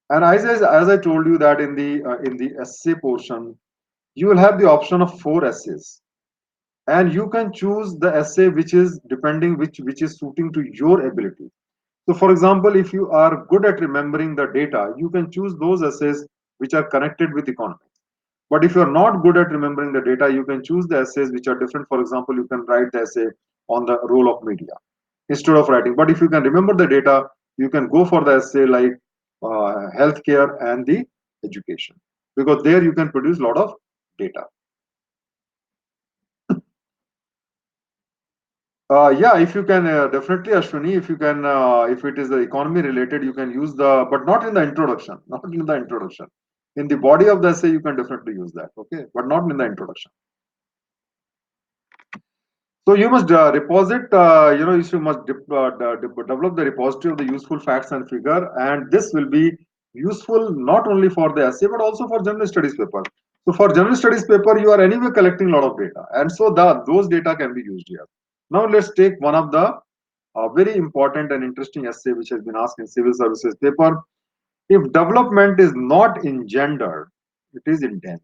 And as I told you that in the essay portion, you will have the option of 4 essays, and you can choose the essay which is depending which is suiting to your ability. So, for example, if you are good at remembering the data, you can choose those essays which are connected with economics. But if you're not good at remembering the data, you can choose the essays which are different. For example, you can write the essay on the role of media instead of writing. But if you can remember the data, you can go for the essay like healthcare and the education, because there you can produce a lot of data. Yeah, if you can, definitely, Ashwini, if you can, if it is the economy related, you can use but not in the introduction, not in the introduction. In the body of the essay, you can definitely use that, okay, but not in the introduction. So you must you should must develop the repository of the useful facts and figure, and this will be useful not only for the essay but also for general studies paper. So for general studies paper, you are anyway collecting a lot of data, and so those data can be used here. Now let's take one of the very important and interesting essay which has been asked in civil services paper. If development is not engendered, it is endangered.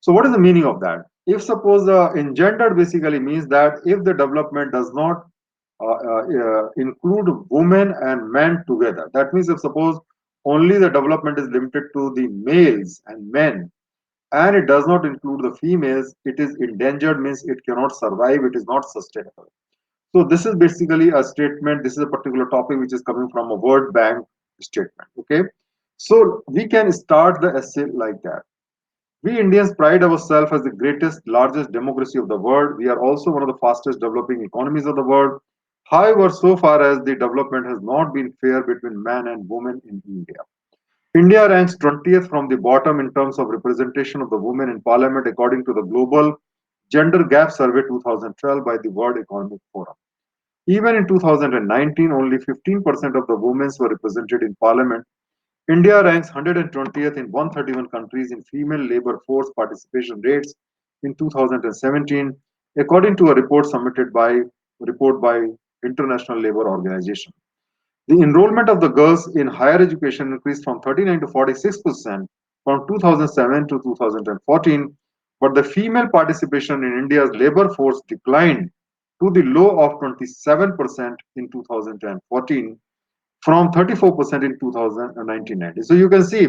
So what is the meaning of that? If suppose engendered basically means that if the development does not include women and men together, that means if suppose only the development is limited to the males and men, and it does not include the females, it is endangered, means it cannot survive, it is not sustainable. So this is basically a statement. This is a particular topic which is coming from a World Bank statement. Okay, so we can start the essay like that. We Indians pride ourselves as the greatest, largest democracy of the world. We are also one of the fastest developing economies of the world. However, so far as the development has not been fair between men and women in India. India ranks 20th from the bottom in terms of representation of the women in parliament according to the Global Gender Gap Survey 2012 by the World Economic Forum. Even in 2019, only 15% of the women were represented in parliament. India ranks 120th in 131 countries in female labor force participation rates in 2017, according to a report by International Labour Organization. The enrollment of the girls in higher education increased from 39 to 46% from 2007 to 2014, but the female participation in India's labor force declined to the low of 27% in 2014 from 34% in 2019. So you can see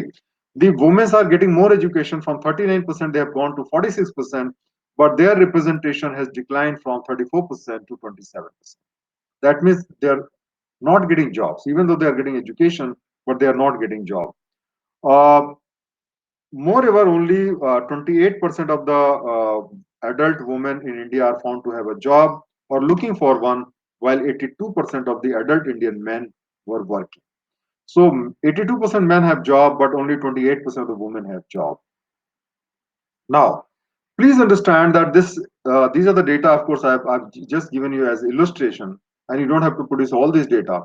the women are getting more education. From 39% they have gone to 46%, but their representation has declined from 34% to 27%. That means they are not getting jobs, even though they are getting education, but they are not getting jobs. Uh, Moreover, only 28% of the adult women in India are found to have a job or looking for one, while 82% of the adult Indian men were working. So 82% men have job, but only 28% of the women have job. Now, please understand that these are the data. Of course, I've just given you as illustration, and you don't have to produce all this data.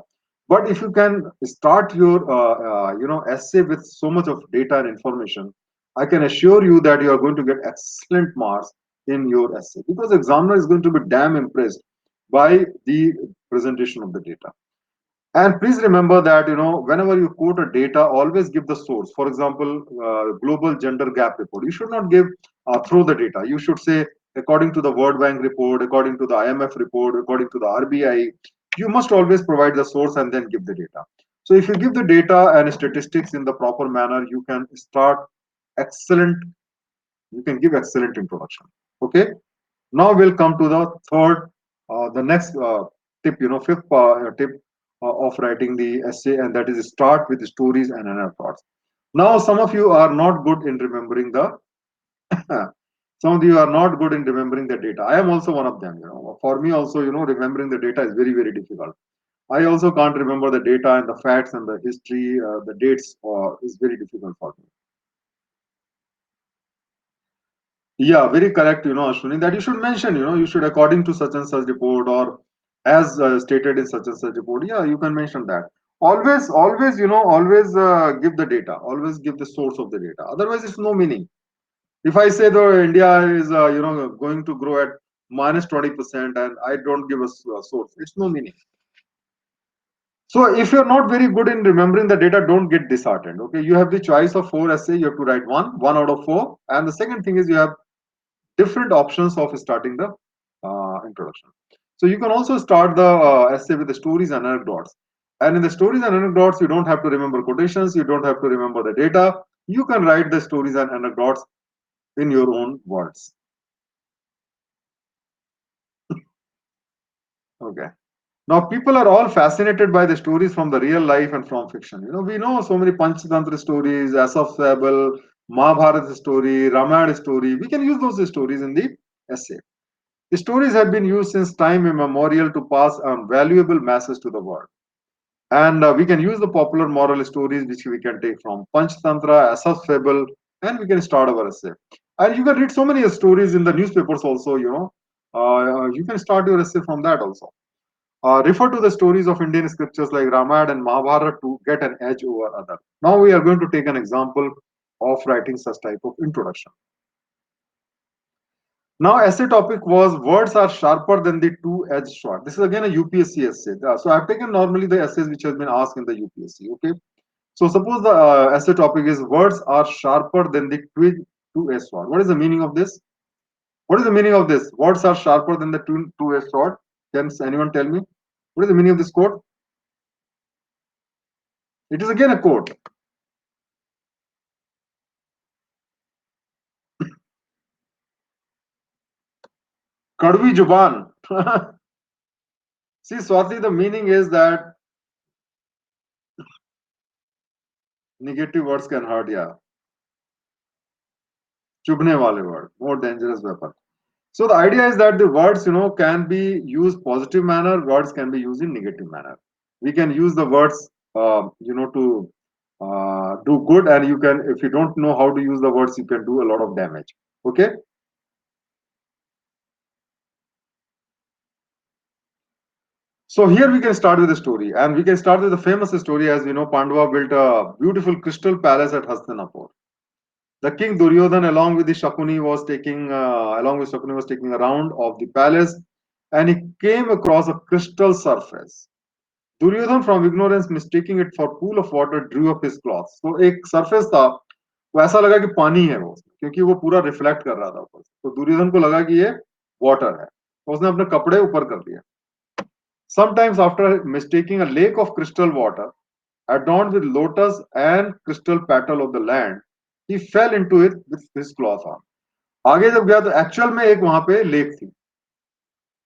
But if you can start your essay with so much of data and information, I can assure you that you are going to get excellent marks in your essay, because the examiner is going to be damn impressed by the presentation of the data. And please remember that whenever you quote a data, always give the source. For example, global gender gap report. You should not give through the data. You should say according to the World Bank report, according to the IMF report, according to the RBI. You must always provide the source and then give the data. So if you give the data and statistics in the proper manner, you can start excellent. You can give excellent introduction. Okay. Now we'll come to the third, the next tip, fifth tip of writing the essay, and that is start with stories and anecdotes. Now, some of you are not good in remembering the some of you are not good in remembering the data. I am also one of them. For me also, remembering the data is very very difficult. I also can't remember the data and the facts and the history, the dates is very difficult for me. Yeah, very correct, Ashwini, that you should mention, you should according to such and such report or as stated in such and such report. Yeah, you can mention that. Always, always give the data, always give the source of the data. Otherwise, it's no meaning. If I say the India is, going to grow at minus 20% and I don't give a source, it's no meaning. So if you're not very good in remembering the data, don't get disheartened. Okay, you have the choice of four essay. You have to write one out of four. And the second thing is you have different options of starting the introduction. So you can also start the essay with the stories and anecdotes. And in the stories and anecdotes, you don't have to remember quotations. You don't have to remember the data. You can write the stories and anecdotes in your own words. Okay. Now, people are all fascinated by the stories from the real life and from fiction. We know so many Panchatantra stories, Asaf Fable, Mahabharata story, Ramayana story. We can use those stories in the essay. The stories have been used since time immemorial to pass on valuable messages to the world. And we can use the popular moral stories which we can take from Panchatantra, Asaf Fable, and we can start our essay. And you can read so many stories in the newspapers also, you can start your essay from that also. Refer to the stories of Indian scriptures like Ramayana and Mahabharata to get an edge over other. Now we are going to take an example of writing such type of introduction. Now essay topic was words are sharper than the two-edged sword. This is again a UPSC essay. So I've taken normally the essays which has been asked in the UPSC. Okay. So suppose the essay topic is words are sharper than the two-edged sword. What is the meaning of this? What is the meaning of this? Words are sharper than the two-edged sword. Can anyone tell me? What is the meaning of this quote? It is again a quote. Kadvi Juban. See, Swati, the meaning is that negative words can hurt, yeah. Chubne wale word, more dangerous weapon. So the idea is that the words, can be used positive manner, words can be used in negative manner. We can use the words, to do good, and you can, if you don't know how to use the words, you can do a lot of damage. Okay. So here we can start with a story, and we can start with a famous story. As we know, Pandava built a beautiful crystal palace at Hastinapur. The king Duryodhan, along with Shakuni, was taking a round of the palace, and he came across a crystal surface. Duryodhan, from ignorance, mistaking it for pool of water, drew up his cloth. So एक surface था, वो ऐसा लगा कि पानी है वो, क्योंकि वो पूरा रिफ्लेक्ट कर रहा था ऊपर. तो दुर्योधन को लगा कि ये वाटर है, तो उसने अपने कपड़े ऊपर कर दिए. Sometimes, after mistaking a lake of crystal water, adorned with lotus and crystal petal of the land, he fell into it with his cloth on. आगे जब गया तो एक्चुअल में एक वहां पे लेक थी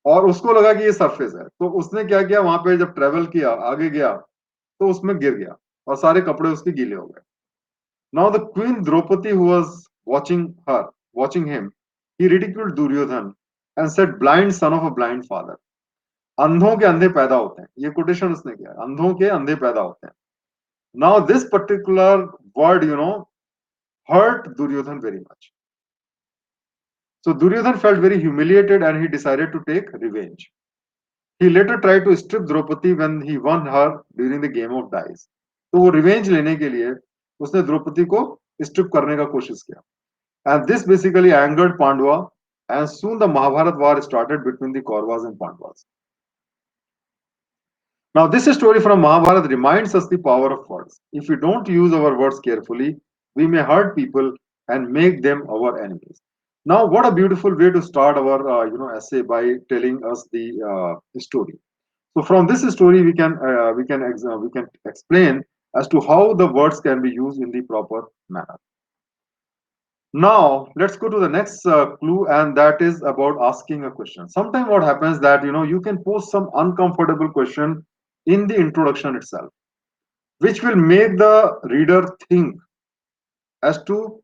और उसको लगा कि ये सरफेस है, तो उसने क्या किया, वहां पे जब ट्रेवल किया, आगे गया, तो उसमें गिर गया और सारे कपड़े उसके गीले हो गए. Now the queen Draupadi who was watching him, he ridiculed Duryodhan and said, blind son of a blind father. अंधों के अंधे पैदा होते हैं, ये कोटेशन उसने किया, अंधों के अंधे पैदा होते हैं. Now this particular word, hurt Duryodhan very much. So Duryodhan felt very humiliated and he decided to take revenge. He later tried to strip Draupadi when he won her during the game of dice. तो वो revenge लेने के लिए उसने द्रौपदी को strip करने का कोशिश किया. And this basically angered Pandava, and soon the Mahabharata war started between the Kauravas and Pandavas. Now, this story from Mahabharata reminds us the power of words. If we don't use our words carefully, we may hurt people and make them our enemies. Now, what a beautiful way to start our essay by telling us the story. So, from this story, we can we can, we can, we can, we can, we can, we can, we can, we can, we can, we can, we can, we can, we can, we can, we can explain as to how the words can be used in the proper manner. Now, let's go to the next clue, and that is about asking a question. Sometimes what happens that you can pose some uncomfortable question in the introduction itself, which will make the reader think as to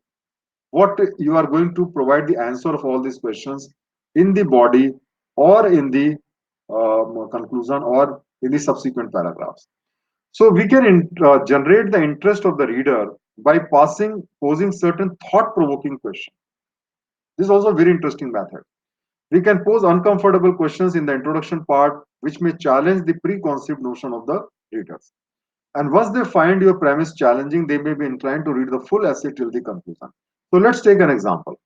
what you are going to provide the answer of all these questions in the body or in the conclusion or in the subsequent paragraphs. So we can generate the interest of the reader by posing certain thought-provoking questions. This is also a very interesting method. We can pose uncomfortable questions in the introduction part, which may challenge the preconceived notion of the readers. And once they find your premise challenging, they may be inclined to read the full essay till the conclusion. So let's take an example.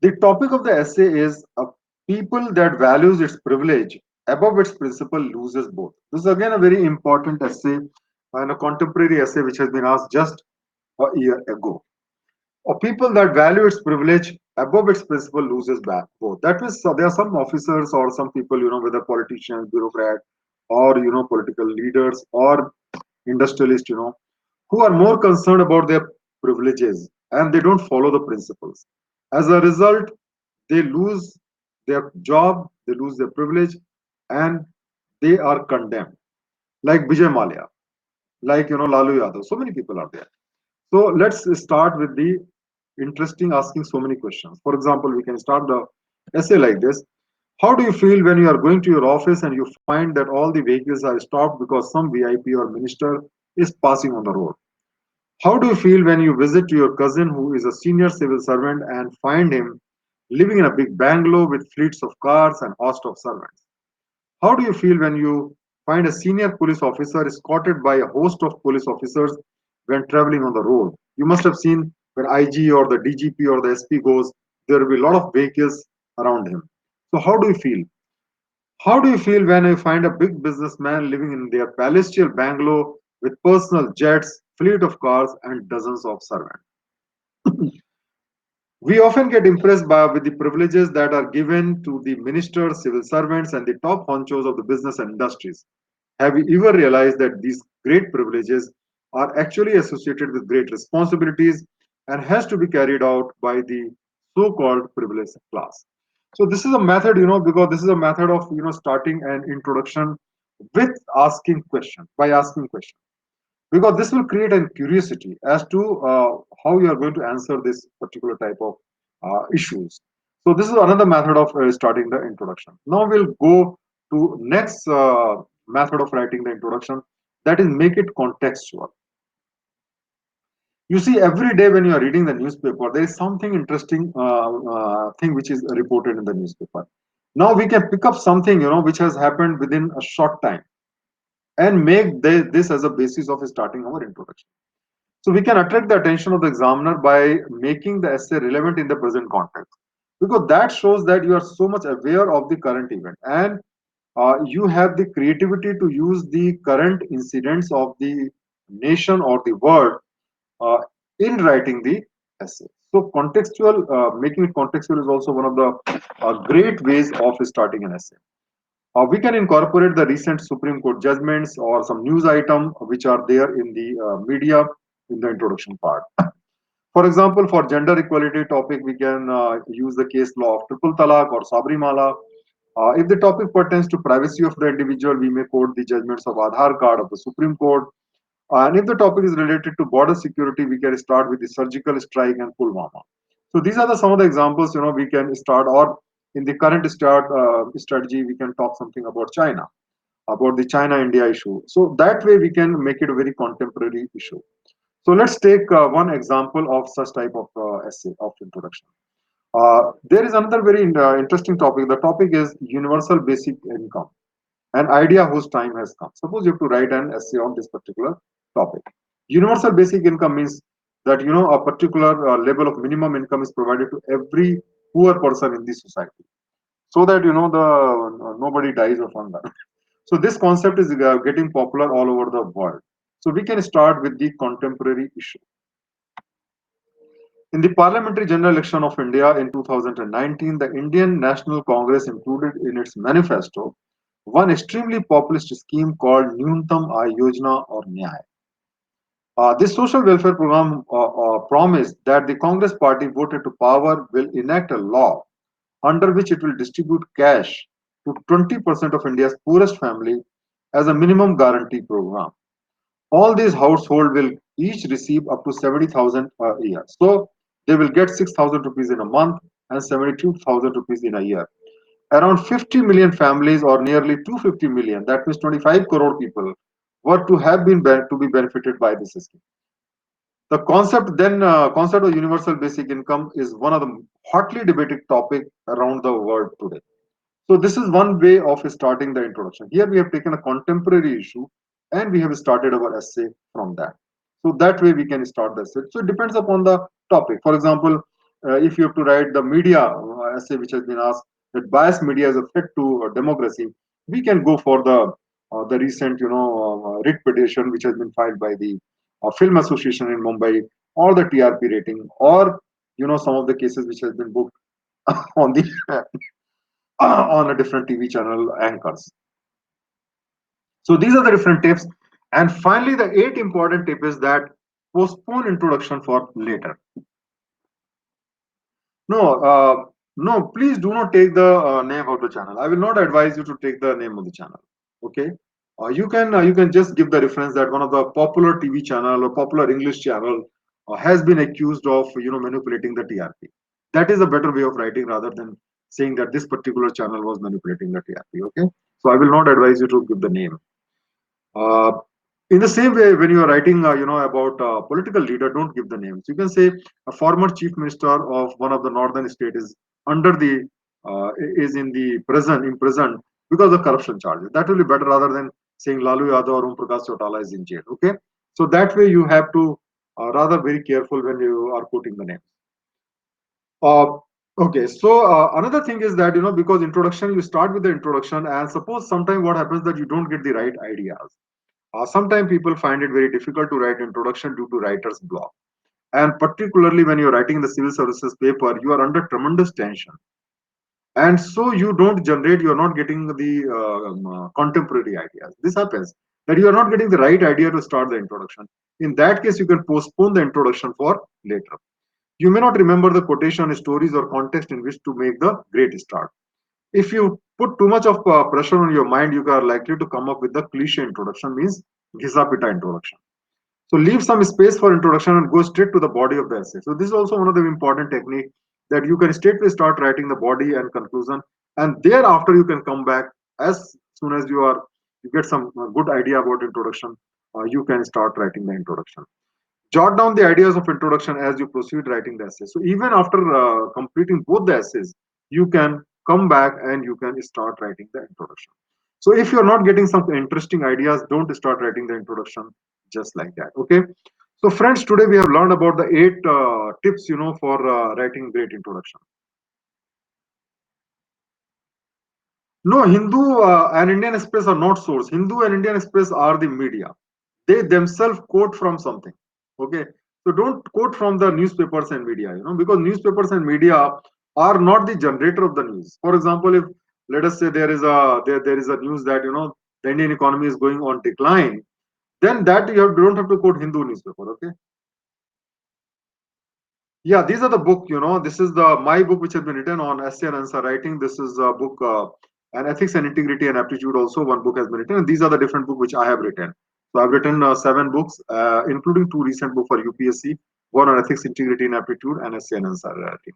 The topic of the essay is a people that values its privilege above its principle loses both. This is again a very important essay and a contemporary essay which has been asked just a year ago. A people that value its privilege above its principle loses back both. That means there are some officers or some people, whether politicians, bureaucrat, or political leaders or industrialists, who are more concerned about their privileges and they don't follow the principles. As a result, they lose their job, they lose their privilege, and they are condemned. Like Vijay Malia, like Lalu Yadav. So many people are there. So let's start with the interesting asking so many questions. For example, we can start the essay like this. How do you feel when you are going to your office and you find that all the vehicles are stopped because some VIP or minister is passing on the road? How do you feel when you visit your cousin who is a senior civil servant and find him living in a big bungalow with fleets of cars and host of servants? How do you feel when you find a senior police officer escorted by a host of police officers when traveling on the road? You must have seen when IG or the DGP or the SP goes, there will be a lot of vehicles around him. So, how do you feel? How do you feel when you find a big businessman living in their palatial bungalow with personal jets, fleet of cars, and dozens of servants? We often get impressed with the privileges that are given to the ministers, civil servants, and the top honchos of the business and industries. Have you ever realized that these great privileges are actually associated with great responsibilities and has to be carried out by the so-called privileged class? So this is a method, because this is a method of starting an introduction with asking question by asking question, because this will create a curiosity as to how you are going to answer this particular type of issues. So this is another method of starting the introduction. Now we'll go to next method of writing the introduction, that is make it contextual. You see, every day when you are reading the newspaper, there is something interesting thing which is reported in the newspaper. Now we can pick up something which has happened within a short time and make this as a basis of starting our introduction. So we can attract the attention of the examiner by making the essay relevant in the present context, because that shows that you are so much aware of the current event and you have the creativity to use the current incidents of the nation or the world uh, in writing the essay. So contextual, making it contextual is also one of the great ways of starting an essay. We can incorporate the recent Supreme Court judgments or some news item which are there in the media in the introduction part. For example, for gender equality topic, we can use the case law of triple talaq or Sabrimala. If the topic pertains to privacy of the individual, we may quote the judgments of Aadhaar card of the Supreme Court. And if the topic is related to border security, we can start with the surgical strike and Pulwama. So these are some of the examples we can start. Or in the current strategy, we can talk something about China, about the China-India issue. So that way we can make it a very contemporary issue. So let's take one example of such type of essay of introduction. There is another very interesting topic. The topic is universal basic income, an idea whose time has come. Suppose you have to write an essay on this particular topic. Universal basic income means that a particular level of minimum income is provided to every poor person in the society, so that the nobody dies of hunger. So this concept is getting popular all over the world. So we can start with the contemporary issue. In the Parliamentary General Election of India in 2019, the Indian National Congress included in its manifesto one extremely populist scheme called Nyuntam Aay Yojana or Nyay. This social welfare program promised that the Congress party voted to power will enact a law under which it will distribute cash to 20% of India's poorest family as a minimum guarantee program. All these households will each receive up to 70,000 a year. So they will get 6,000 rupees in a month and 72,000 rupees in a year. Around 50 million families, or nearly 250 million, that means 25 crore people, were to have been to be benefited by this scheme. The concept of universal basic income is one of the hotly debated topic around the world today. So this is one way of starting the introduction. Here we have taken a contemporary issue and we have started our essay from that. So that way we can start the essay. So it depends upon the topic. For example, if you have to write the media essay which has been asked that biased media is a threat to democracy, we can go for the recent writ petition which has been filed by the Film Association in Mumbai, or the TRP rating, or some of the cases which has been booked on the on a different TV channel anchors. So these are the different tips. And finally, the 8 important tip is that postpone introduction for later. No, no, please do not take the name of the channel. I will not advise you to take the name of the channel. Okay. You can just give the reference that one of the popular TV channel or popular English channel has been accused of manipulating the TRP. That is a better way of writing rather than saying that this particular channel was manipulating the TRP. Okay, so I will not advise you to give the name. Uh, in the same way, when you are writing, about a political leader, don't give the names. You can say a former chief minister of one of the northern state is under the is in the prison imprisoned because of corruption charges. That will be better rather than saying Lalu Yadav or Om Prakash Chautala is in jail. Okay, so that way you have to rather very careful when you are quoting the names. Uh, okay, so another thing is that because introduction, you start with the introduction, and suppose sometime what happens that you don't get the right ideas. Sometimes people find it very difficult to write introduction due to writer's block. And particularly when you're writing the civil services paper, you are under tremendous tension. And so you don't generate, you're not getting the contemporary ideas. This happens that you are not getting the right idea to start the introduction. In that case, you can postpone the introduction for later. You may not remember the quotation, stories, or context in which to make the great start. If you put too much of pressure on your mind, you are likely to come up with the cliche introduction, means Ghisapita introduction. So leave some space for introduction and go straight to the body of the essay. So this is also one of the important technique that you can straightway start writing the body and conclusion, and thereafter you can come back as soon as you get some good idea about introduction. You can start writing the introduction. Jot down the ideas of introduction as you proceed writing the essay. So even after completing both the essays, you can come back and you can start writing the introduction. So if you're not getting some interesting ideas, don't start writing the introduction just like that. Okay. So friends, today we have learned about the 8 tips, for writing great introduction. No, Hindu and Indian Express are not source. Hindu and Indian Express are the media. They themselves quote from something. Okay, so don't quote from the newspapers and media. Because newspapers and media are not the generator of the news. For example, if let us say there is a news that the Indian economy is going on decline, then that don't have to quote Hindu newspaper. Okay. Yeah, these are the book. This is the my book which has been written on essay and answer writing. This is a book, and ethics and integrity and aptitude. Also, one book has been written, and these are the different book which I have written. So I've written 7 books, including 2 recent books for UPSC. One on ethics, integrity, and aptitude, and essay and answer writing.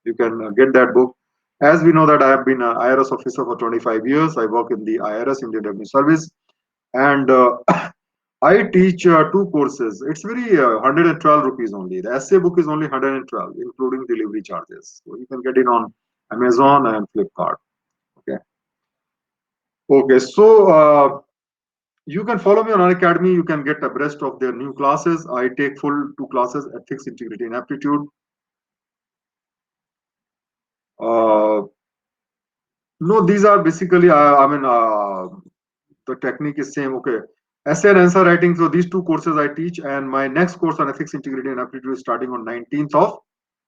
You can get that book. As we know that I have been an IRS officer for 25 years. I work in the IRS, Indian Revenue Service, and I teach 2 courses. It's very 112 rupees only. The essay book is only 112, including delivery charges. So you can get it on Amazon and Flipkart. Okay. Okay. So you can follow me on Unacademy. You can get abreast of their new classes. I take full 2 classes: ethics, integrity, and aptitude. Uh, no, these are basically. The technique is same. Okay. Essay and answer writing. So these 2 courses I teach, and my next course on ethics, integrity, and aptitude is starting on 19th of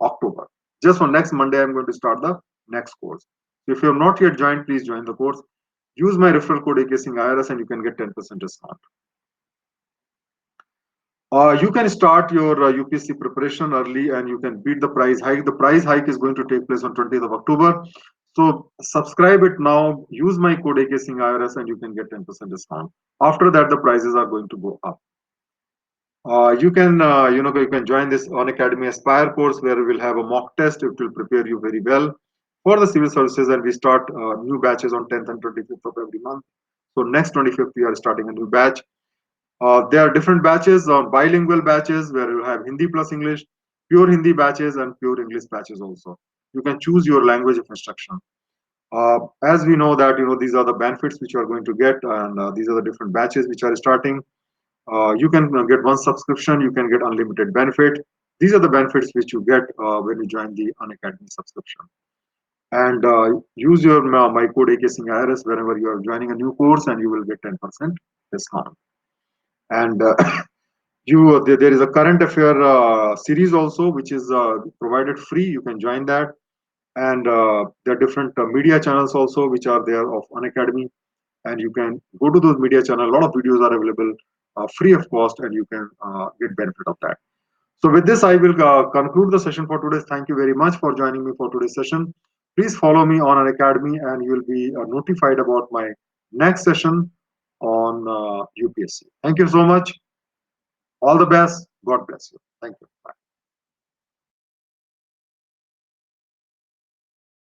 October. Just on next Monday, I'm going to start the next course. So if you have not yet joined, please join the course. Use my referral code AK Singh IRS and you can get 10% discount. You can start your UPSC preparation early and you can beat the price hike. The price hike is going to take place on 20th of October. So subscribe it now, use my code AK Singh IRS and you can get 10% discount. After that, the prices are going to go up. You can join this on Academy Aspire course where we will have a mock test. It will prepare you very well for the civil services, and we start new batches on 10th and 25th of every month. So next 25th we are starting a new batch. There are different batches on bilingual batches where you have Hindi plus English, pure Hindi batches, and pure English batches also. You can choose your language of instruction. As we know that these are the benefits which you are going to get, and these are the different batches which are starting. You can get one subscription, you can get unlimited benefit. These are the benefits which you get when you join the Unacademy subscription. And use your my code AK Singh IRS whenever you are joining a new course, and you will get 10% discount. And there is a current affair series also, which is provided free. You can join that, and there are different media channels also which are there of Unacademy, and you can go to those media channel. A lot of videos are available free of cost, and you can get benefit of that. So with this, I will conclude the session for today. Thank you very much for joining me for today's session. Please follow me on Unacademy, and you will be notified about my next session on UPSC. Thank you so much. All the best. God bless you. Thank you. Bye.